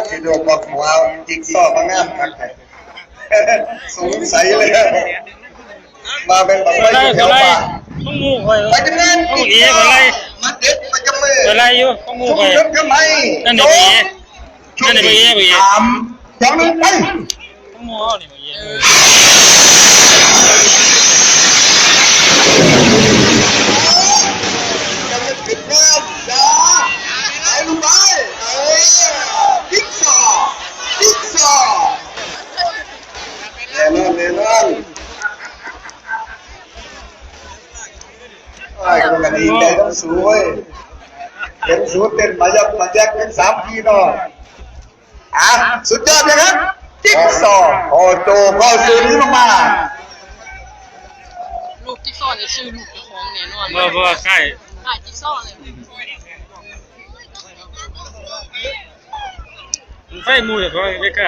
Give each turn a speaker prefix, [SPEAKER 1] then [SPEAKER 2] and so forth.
[SPEAKER 1] ที่ดูบอกว่าจิ๊กซอว์มางามครับสงสัยเลยมาเป็นแบบไม่แถวป่า
[SPEAKER 2] ต้องงูไป
[SPEAKER 1] ไปจังเงิน
[SPEAKER 2] ต้องเอ๋ไปไล่
[SPEAKER 1] มาเด็ดมาจำมือ
[SPEAKER 2] ไปไล่อยู่ต้องงูไป
[SPEAKER 1] ชุบทำไม
[SPEAKER 2] นั่นเดี๋ยวไปเอ๋นั่นเดี๋ยวไปเอ๋ไปเอ๋
[SPEAKER 1] สามสองหนึ่งไป
[SPEAKER 2] ต้องงูนี่ไปเอ๋
[SPEAKER 1] ยังไม่ปิดงานจ้าไปลูกไปจิ๊กซอว์จิ๊กซอว์แน่นอนแน่นอนไอ้คนกันดีใจต้องสู้เว้ยเห็นสู้เต้นมายักเป็น3 ปีเนาะสุดยอดเลยครับจิ๊กซอว์โอ้โตเข้าสู่นี้มาก
[SPEAKER 3] ลูกจิ๊กซอว์เนี่ยชื่อลูกเจ้าของแน่นอน
[SPEAKER 2] บ่ใกล้
[SPEAKER 3] ขายจิ๊กซอว์เลย
[SPEAKER 2] ไฟมูเดี๋ยวเขาไม่กล้า